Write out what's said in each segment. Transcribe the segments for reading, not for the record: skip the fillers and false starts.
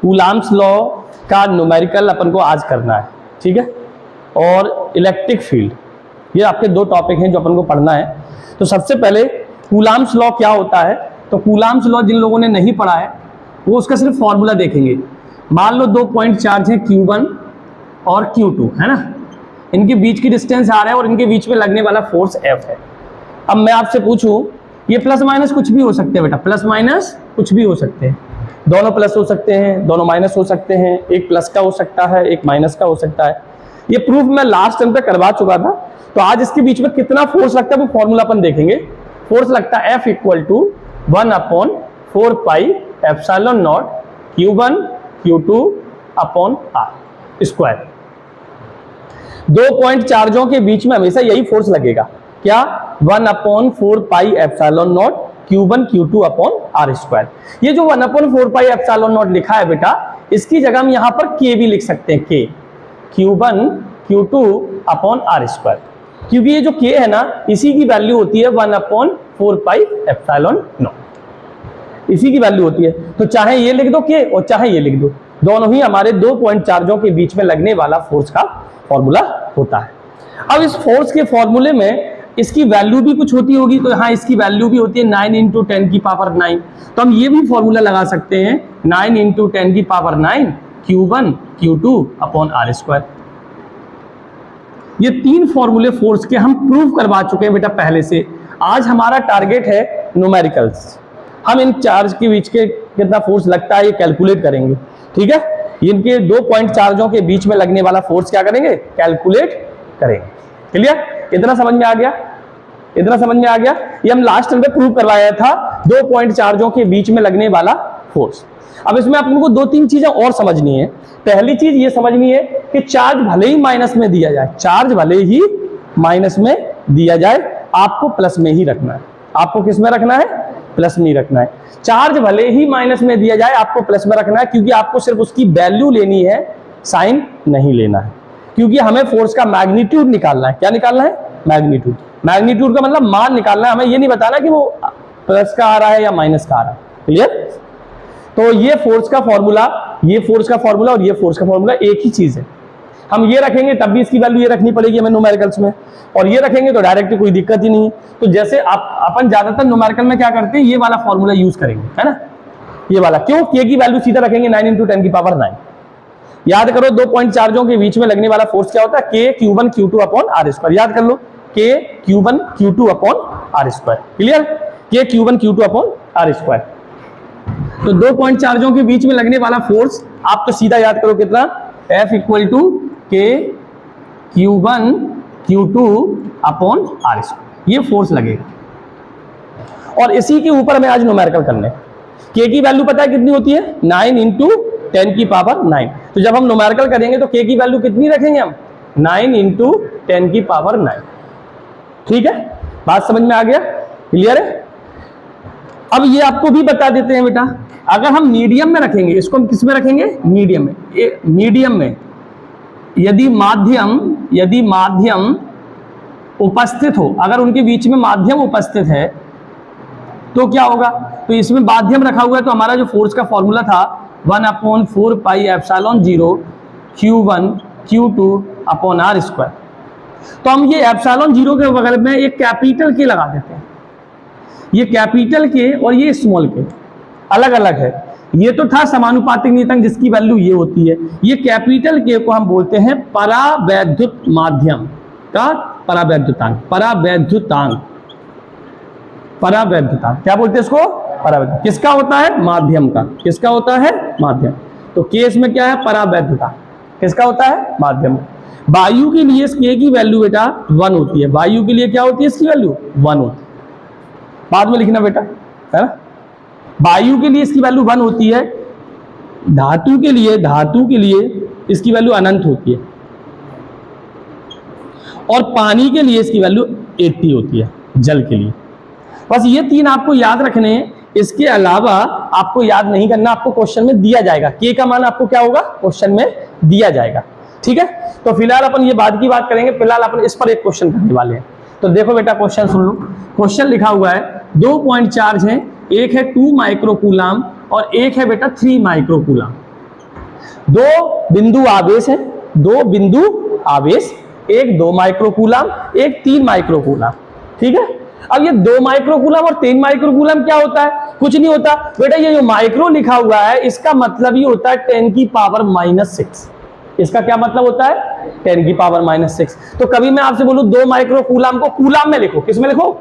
Coulombs law का numerical अपन को आज करना है, ठीक है। और इलेक्ट्रिक फील्ड, ये आपके दो टॉपिक हैं जो अपन को पढ़ना है। तो सबसे पहले कूलाम्स लॉ क्या होता है, तो कूलाम्स लॉ जिन लोगों ने नहीं पढ़ा है वो उसका सिर्फ फॉर्मूला देखेंगे। मान लो 2 पॉइंट चार्ज है Q1 और Q2, है ना, इनके बीच की डिस्टेंस R है और इनके बीच में लगने वाला फोर्स F है। अब मैं आपसे पूछूं, ये प्लस माइनस कुछ भी हो सकते हैं बेटा, प्लस माइनस कुछ भी हो सकते हैं, दोनों प्लस हो सकते हैं, दोनों माइनस हो सकते हैं, एक प्लस का हो सकता है, एक माइनस का हो सकता है। ये प्रूफ मैं लास्ट टाइम पे करवा चुका था। तो आज इसके बीच में कितना फोर्स लगता है वो फॉर्मूला अपन देखेंगे। फोर्स लगता है F equal to 1/4 pi epsilon naught Q1 Q2 upon R square. 2 point चार्जों के बीच में हमेशा यही फोर्स लगेगा, क्या, 1/4 pi epsilon naught Q1 Q2 upon R square. ये जो 1/4 पाई एप्सिलॉन नॉट लिखा है बेटा, इसकी जगह हम यहां पर K भी लिख सकते हैं, K Q1 Q2 upon R square, क्योंकि ये जो K है ना, इसी की वैल्यू होती है 1/4 पाई एप्सिलॉन नॉट, इसी की वैल्यू होती है। तो चाहे ये लिख दो K और चाहे ये लिख दो, दोनों ही हमारे 2 पॉइंट चार्जों के बीच में लगने वाला फोर्स का फॉर्मूला होता है। अब इस फोर्स के फॉर्मूले में इसकी वैल्यू भी कुछ होती होगी, तो यहाँ इसकी वैल्यू भी होती है 9 × 10⁹। तो हम ये भी फॉर्मूला लगा सकते हैं 9 × 10⁹ Q1 Q2 upon R square. ये 3 फॉर्मूले फोर्स के हम प्रूव करवा चुके हैं बेटा पहले से। आज हमारा टारगेट है न्यूमेरिकल्स। हम इन चार्ज के बीच के कितना फोर्स लगता है ये कैलकुलेट करेंगे, ठीक है। इनके 2 पॉइंट चार्जों के बीच में लगने वाला फोर्स क्या करेंगे, कैलकुलेट करेंगे। क्लियर, इतना समझ में आ गया, इतना समझ में आ गया। ये हम लास्ट टाइम पे प्रूव करवाया था 2 पॉइंट चार्जों के बीच में लगने वाला फोर्स। अब इसमें अपन को 2-3 चीजें और समझनी है। पहली चीज ये समझनी है कि चार्ज भले ही माइनस में दिया जाए, चार्ज भले ही माइनस में दिया जाए, आपको प्लस में ही रखना है। आपको किस में रखना है, प्लस में ही रखना है। चार्ज भले ही माइनस में दिया जाए, आपको प्लस में रखना है, क्योंकि आपको सिर्फ उसकी वैल्यू लेनी है, साइन नहीं लेना है, क्योंकि हमें फोर्स का मैग्नीट्यूड निकालना है। क्या निकालना है, मैग्नीट्यूड। मैग्नीट्यूड का मतलब मान निकालना है, हमें ये नहीं बताना कि वो प्लस का आ रहा है या माइनस का आ रहा है। क्लियर। तो ये फोर्स का फॉर्मूला, ये फोर्स का फॉर्मूला और ये फोर्स का फॉर्मूला एक ही चीज है। हम ये रखेंगे तब भी इसकी वैल्यू ये रखनी पड़ेगी हमें न्यूमेरिकल्स में, और ये रखेंगे तो डायरेक्ट कोई दिक्कत ही नहीं। तो जैसे अपन ज्यादातर न्यूमेरिकल में क्या करते हैं, ये वाला फॉर्मूला यूज करेंगे, है ना, ये वाला। क्यों, K की वैल्यू सीधा रखेंगे 9 × 10⁹। याद करो 2 पॉइंट चार्जों के बीच में लगने वाला फोर्स क्या होता है, K Q1 Q2 upon R square. याद कर लो, K Q1 Q2 upon R square. Clear, K Q1 Q2 upon R square. तो 2 पॉइंट चार्जों के बीच में लगने वाला फोर्स आप तो सीधा याद करो कितना, F equal to K Q1 Q2 upon R square, ये फोर्स लगेगा। और इसी के ऊपर हमें आज न्यूमेरिकल करने। K की वैल्यू पता है कितनी होती है, 9 × 10⁹। तो जब हम न्यूमेरिकल करेंगे तो K की वैल्यू कितनी रखेंगे हम, 9 × 10⁹। ठीक है, बात समझ में आ गया, क्लियर है। अब ये आपको भी बता देते हैं बेटा, अगर हम मीडियम में रखेंगे, इसको हम किस में रखेंगे, मीडियम में। मीडियम में यदि माध्यम उपस्थित हो, अगर उनके बीच में माध्यम उपस्थित है तो क्या होगा, तो इसमें माध्यम रखा हुआ है, तो हमारा जो फोर्स का फॉर्मूला था 1/4 pi epsilon 0 Q1 Q2 upon R square. तो हम ये एप्सिलॉन 0 के बगल में एक कैपिटल के लगा देते हैं। ये कैपिटल के और ये स्मॉल के अलग अलग है। ये तो था समानुपातिक नियतांक जिसकी वैल्यू ये होती है। ये कैपिटल के को हम बोलते हैं परावैद्युत माध्यम का परावैद्युतांक। परावैद्युतांक क्या बोलते हैं इसको, परावैद्युतांक। किसका होता है, माध्यम का। किसका होता है, माध्यम। तो केस में क्या है, परावैद्युतांक। किसका होता है, माध्यम। वायु के लिए इस K की वैल्यू बेटा 1 होती है। वायु के लिए क्या होती है, इसकी वैल्यू 1 होती है। बाद में लिखना बेटा, है ना। वायु के लिए इसकी वैल्यू 1 होती है। धातु के लिए इसकी वैल्यू अनंत होती है। और पानी के लिए इसकी वैल्यू 80 होती है, जल के लिए। बस ये 3 आपको याद रखने हैं। इसके अलावा आपको याद नहीं करना, आपको क्वेश्चन में दिया जाएगा। K का मान आपको क्या होगा, क्वेश्चन में दिया जाएगा। ठीक है, तो फिलहाल अपन ये बाद की बात करेंगे। फिलहाल अपन इस पर एक क्वेश्चन करने वाले हैं। तो देखो बेटा, क्वेश्चन सुन लो। क्वेश्चन लिखा हुआ है 2 पॉइंट चार्ज है, एक है 2 माइक्रो कूलाम और एक है बेटा 3 माइक्रो कूलाम। दो बिंदु आवेश है, दो बिंदु आवेश, एक 2 माइक्रोकूलम, एक 3 माइक्रोकूलम, ठीक है। अब ये 2 माइक्रोकूलम और 3 माइक्रोकूलम क्या होता है? कुछ नहीं होता बेटा, ये जो माइक्रो लिखा हुआ है इसका मतलब ही होता है 10 की पावर -6। इसका क्या मतलब होता है? 10 की पावर -6। तो कभी मैं आपसे बोलूं 2 माइक्रोकूलम को कूलम में लिखो, किस में लिखो?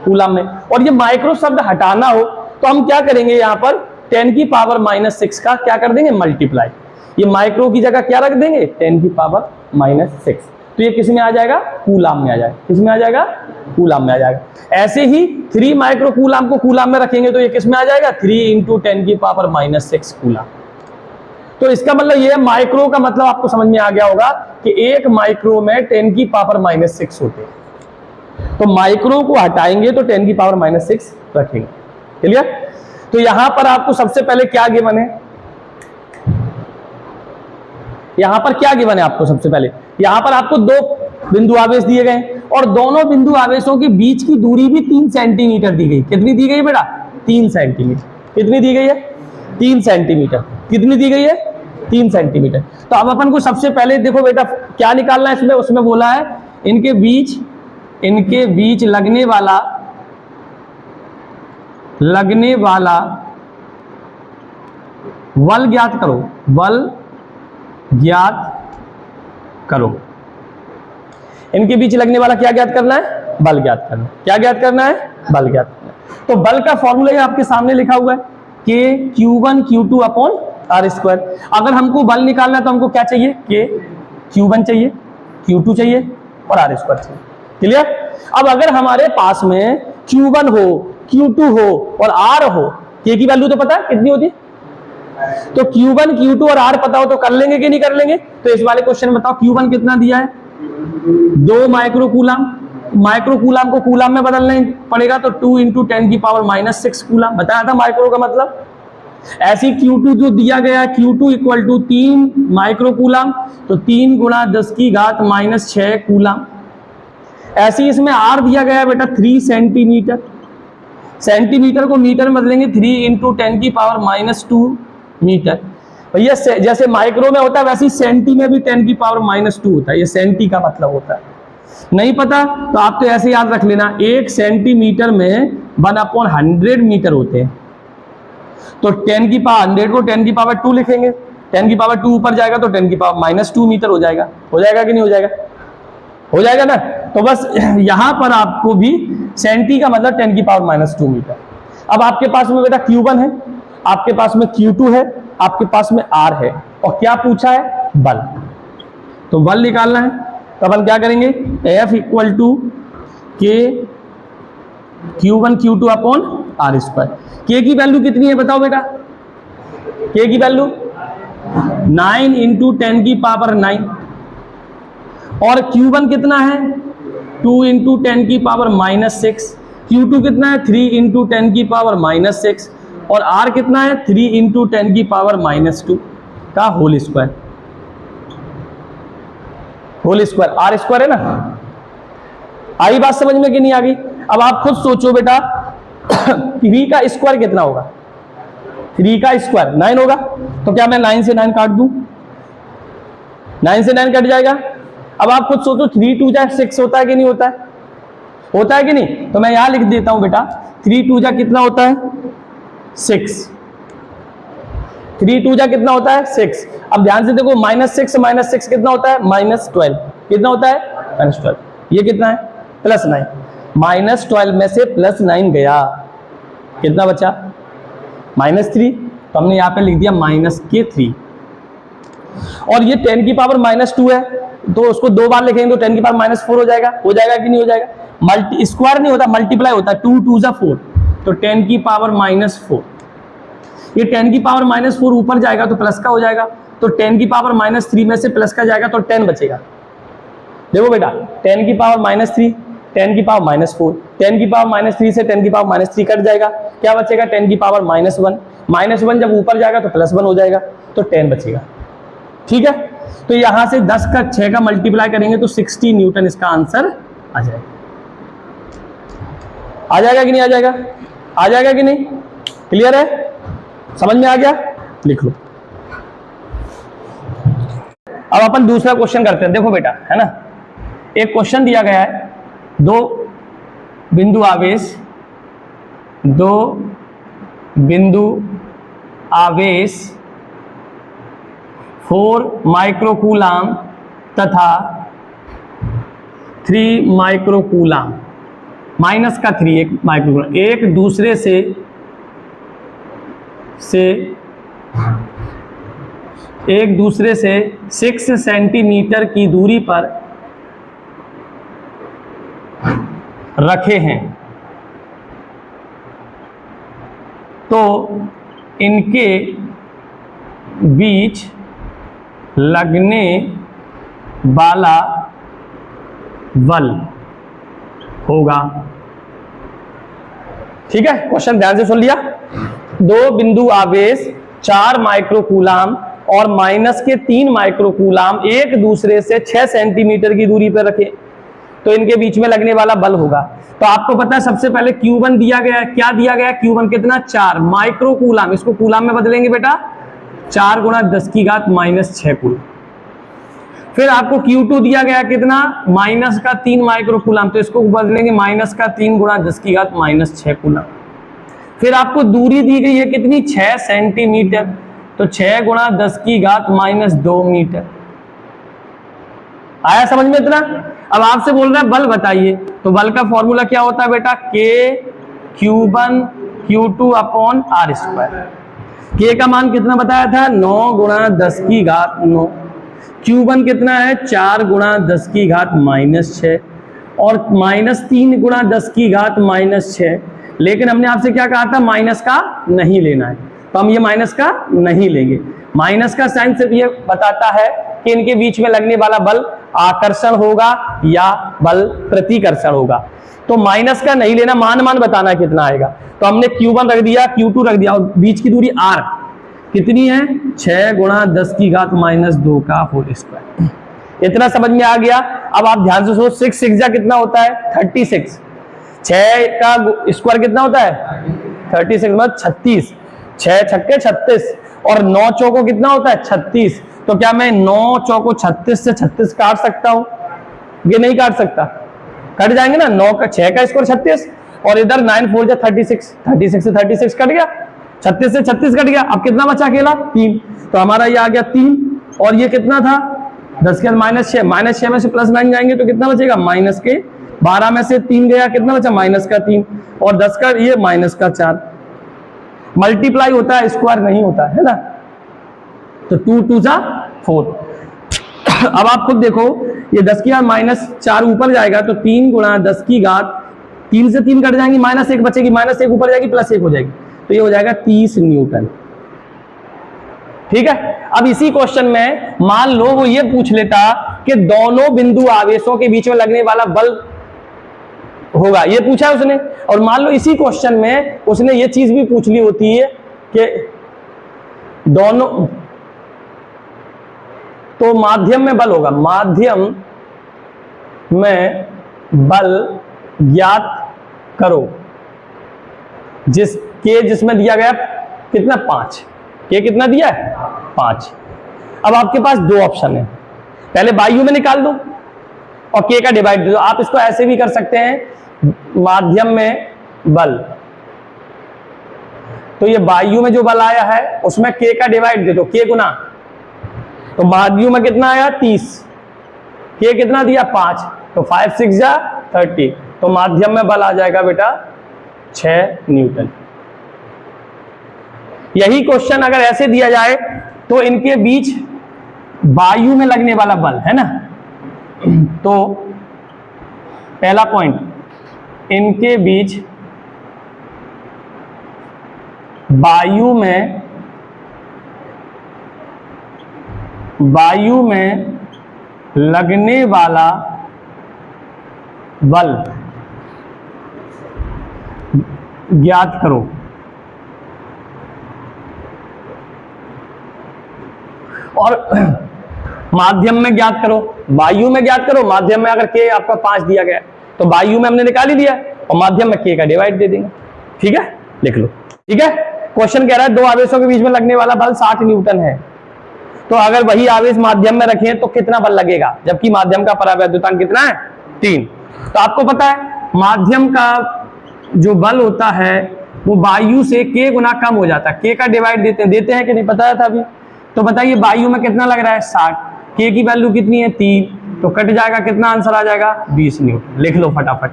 कूलम में। और ये माइक्रो शब्द हटाना हो तो हम क्या करेंगे, यहां पर 10 की पावर -6 का क्या कर देंगे? मल्टीप्लाई। ये माइक्रो की जगह क्या रख देंगे? 10 की पावर -6। तो ये किस में आ जाएगा? कूलम में आ जाएगा। किस में आ जाएगा? कूलम में आ जाएगा। ऐसे ही 3 माइक्रोकूलम को कूलम में रखेंगे तो ये किस में आ जाएगा? 3 × 10 की पावर -6 कूलम। तो इसका मतलब ये माइक्रो का मतलब आपको समझ में आ गया होगा कि एक माइक्रो में 10 की पावर -6 होते हैं। तो माइक्रो को हटाएंगे तो 10 की पावर -6 रखेंगे। क्लियर? तो यहां पर आपको सबसे पहले क्या गिवन है? यहां पर क्या गिवन है आपको? सबसे पहले यहां पर आपको 2 बिंदु आवेश दिए गए और दोनों बिंदु आवेशों के बीच की दूरी भी 3 सेंटीमीटर दी गई। कितनी दी गई बेटा? 3 सेंटीमीटर। कितनी दी गई है? 3 सेंटीमीटर। कितनी दी गई है? 3 सेंटीमीटर। तो अब अपन को सबसे पहले देखो बेटा क्या निकालना है इसमें। उसमें बोला है इनके बीच लगने वाला बल ज्ञात करो। बल ज्ञात करो। इनके बीच लगने वाला क्या ज्ञात करना है? बल ज्ञात करना। क्या ज्ञात करना है? बल ज्ञात करना। तो बल का फॉर्मूला आपके सामने लिखा हुआ है K Q1 Q2 upon R²। अगर हमको बल निकालना है तो हमको क्या चाहिए? K Q1 चाहिए, Q2 चाहिए और R² चाहिए। क्लियर? अब अगर हमारे पास में Q1 हो, Q2 हो और R हो, K की वैल्यू तो पता है कितनी होती है? तो Q1 Q2 और R पता हो तो कर लेंगे कि नहीं कर लेंगे? तो इस वाले क्वेश्चन में बताओ Q1 कितना दिया है? 2 माइक्रोकूलम। माइक्रोकूलम को कूलम में बदलना पड़ेगा तो 2 × 10 की पावर -6 कूलम। बताया था माइक्रो का मतलब। ऐसी Q2 जो दिया गया है Q2 = 3 माइक्रोकूलम, तो 3 × 10 की घात -6 कूलम। ऐसी इसमें R दिया गया है बेटा 3 सेंटीमीटर। सेंटीमीटर को मीटर में बदलेंगे 3 × 10 की पावर -2 मीटर। भैया जैसे माइक्रो में होता है वैसे ही सेंटी में भी 10 की पावर -2 होता है। ये सेंटी का मतलब होता है। नहीं पता तो आप तो ऐसे याद रख लेना, 1 सेंटीमीटर में 1/100 मीटर होते हैं। तो 10 की पावर 100 को 10 की पावर 2 लिखेंगे। 10 की पावर 2 ऊपर जाएगा तो 10 की पावर -2 मीटर हो जाएगा। हो जाएगा कि नहीं हो जाएगा? हो जाएगा ना। तो बस यहां पर आपको भी सेंटी का मतलब 10 की पावर -2 मीटर। अब आपके पास में बेटा Q1 है, आपके पास में Q2 है, आपके पास में R है और क्या पूछा है? बल। तो बल निकालना है तो अपन क्या करेंगे? F = K Q1 Q2 upon R²। K की वैल्यू कितनी है बताओ बेटा? K की वैल्यू 9 × 10 की पावर 9 और Q1 कितना है? 2 × 10 की पावर -6। Q2 कितना है? 3 × 10 की पावर -6 और R कितना है? 3 × 10 की पावर -2 का whole square. Whole square R² है ना। आई बात समझ में कि नहीं आ गई? अब आप खुद सोचो बेटा 3 का स्क्वायर कितना होगा? 3 का स्क्वायर 9 होगा। तो क्या मैं 9 से 9 काट दूं? 9 से 9 कट जाएगा। अब आप खुद सोचो 3 × 2 = 6 होता है कि नहीं होता है? होता है कि नहीं? तो मैं यहां लिख देता हूं बेटा 3 × 2 = कितना होता है? 6। 3 × 2 = कितना होता है? 6। अब ध्यान से देखो -6 कितना होता है? -12। कितना होता है? -12। ये कितना है? +9। -12 में से +9 गया, कितना बचा? -3। तो हमने यहाँ पे लिख दिया -3। और ये 10 की पावर -2 है तो उसको 2 बार लिखेंगे तो 10 की पावर -4 हो जाएगा। हो जाएगा कि नहीं हो जाएगा? मल्टी स्क्वायर नहीं होता, मल्टीप्लाई होता है। 2 × 2 = 4 तो 10 की पावर -4। ये 10 की पावर -4 ऊपर जाएगा तो प्लस का हो जाएगा। तो 10 की पावर -3 में से प्लस का जाएगा तो 10 बचेगा। देखो बेटा 10 की पावर -3, 10 की पावर -4, 10 की पावर -3 से 10 की पावर -3 कट जाएगा। क्या बचेगा? 10 की पावर -1। -1 जब ऊपर जाएगा तो +1 हो जाएगा तो 10 बचेगा। ठीक है। तो यहां से 10 का 6 का मल्टीप्लाई करेंगे तो 60 न्यूटन इसका आंसर आ जाएगा। आ जाएगा कि नहीं आ जाएगा? आ जाएगा कि नहीं? क्लियर है? समझ में आ गया? लिख लो। अब अपन दूसरा क्वेश्चन करते हैं। देखो बेटा, है ना, एक क्वेश्चन दिया गया है, दो बिंदु आवेश 4 माइक्रोकूलाम तथा 3 माइक्रोकूलाम, माइनस का 3 एक माइक्रोकूलाम, एक दूसरे से 6 सेंटीमीटर की दूरी पर रखे हैं, तो इनके बीच लगने वाला बल होगा। ठीक है, क्वेश्चन ध्यान से सुन लिया। दो बिंदु आवेश 4 माइक्रोकूलाम और माइनस के 3 माइक्रोकूलाम एक दूसरे से 6 सेंटीमीटर की दूरी पर रखे, तो इनके बीच में लगने वाला बल होगा। तो आपको पता है सबसे पहले Q1 दिया गया है, क्या दिया गया है, Q1 कितना, 4 माइक्रोकूलाम, इसको कूलाम में बदलेंगे बेटा, 4 गुणा 10 की घात -6 कूलाम। फिर आपको Q2 दिया गया कितना, माइनस का 3 माइक्रोकूलाम, तो इसको बदलेंगे माइनस का 3 गुणा 10 की घात -6 कूलाम। फिर आपको दूरी दी गई है कितनी, 6 सेंटीमीटर, तो 6 गुणा 10 की घात -2 मीटर। आया समझ में इतना? अब आपसे बोल रहा है बल बताइए, तो बल का फॉर्मूला क्या होता है बेटा, K Q1 Q2 upon R²। K का मान कितना बताया था, 9 गुणा 10 की घात 9। Q1 कितना है, 4 गुणा 10 की घात -6 और -3 गुणा 10 की घात -6। लेकिन हमने आपसे क्या कहा था, माइनस का नहीं लेना है, तो हम ये माइनस का नहीं लेंगे। माइनस का साइन सिर्फ ये बताता है कि इनके बीच में लगने वाला बल आकर्षण होगा या बल प्रतिकर्षण होगा। तो माइनस का नहीं लेना, मान बताना कितना आएगा। तो हमने Q1 रख दिया, Q2 रख दिया, और बीच की दूरी R कितनी है, 6 गुणा 10 की घात -2 का होल स्क्वायर। इतना समझ में आ गया। अब आप ध्यान से सोच, 6 6 जा कितना होता है, 36, 6 का स्क्वायर कितना होता है, 36 मतलब 36, 6 छक्के 36, और 9 चौको कितना होता है, 36। तो क्या मैं 9 चौको 36 से 36 काट सकता हूं, ये नहीं काट सकता, कट जाएंगे ना, 9 का 6 का स्क्वायर 36, और इधर 9 4 जा 36, 36 से 36 कट गया, 36 से 36 कट गया। अब कितना बचा अकेला, 3, तो हमारा ये आ गया 3, और ये कितना था, 10 के -6, -6 में से +9 जाएंगे तो कितना बचेगा, -12 में से 3 गया, कितना बचा, -3, और 10 का ये -4। मल्टीप्लाई होता है, स्क्वायर नहीं होता है ना, तो 2 2 जा 4। अब आप खुद देखो, ये 10 की घात -4 ऊपर जाएगा, तो 3 गुणा 10 की घात, 3 से 3 कट जाएंगी, -1 बचेगी, -1 ऊपर जाएगी, +1 हो जाएगी, तो ये हो जाएगा 30 न्यूटन। ठीक है। अब इसी क्वेश्चन में मान लो वो ये पूछ लेता कि दोनों बिंदु आवेशों के बीच में लगने वाला बल होगा, ये पूछा उसने, और मान लो इसी क्वेश्चन में उसने ये चीज भी पूछ ली होती है कि दोनों, तो माध्यम में बल होगा, माध्यम में बल ज्ञात करो, जिसमें दिया गया कितना, 5, के कितना दिया है, 5। अब आपके पास 2 ऑप्शन है, पहले वायु में निकाल दो और के का डिवाइड दे दो। आप इसको ऐसे भी कर सकते हैं, माध्यम में बल, तो ये वायु में जो बल आया है उसमें के का डिवाइड दे दो, के गुना, तो वायु में कितना आया, 30, के कितना दिया, 5, तो 5 6 जा 30, तो माध्यम में बल आ जाएगा बेटा 6 न्यूटन। यही क्वेश्चन अगर ऐसे दिया जाए तो इनके बीच वायु में लगने वाला बल है ना, तो पहला पॉइंट, इनके बीच वायु में लगने वाला बल ज्ञात करो। और माध्यम में ज्ञात करो, वायु में ज्ञात करो, माध्यम में अगर के आपका 5 दिया गया तो वायु में हमने निकाल ही दिया और माध्यम में के का डिवाइड दे देंगे। ठीक है, लिख लो। ठीक है, क्वेश्चन कह रहा है 2 आवेशों के बीच में लगने वाला बल 60 न्यूटन है, तो अगर वही आवेश माध्यम में रखें तो कितना बल लगेगा, जबकि माध्यम का परावैद्युतांक कितना है 3। तो आपको पता है माध्यम का जो बल होता है वो वायु से k गुना कम हो जाता है, k का डिवाइड देते हैं कि नहीं, बताया था अभी। तो बताइए वायु में कितना लग रहा है 60, k की वैल्यू कितनी है 3, तो कट जाएगा, कितना आंसर आ जाएगा 20 न्यूटन। लिख लो फटाफट,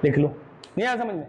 लिख लो, नहीं आया समझ में।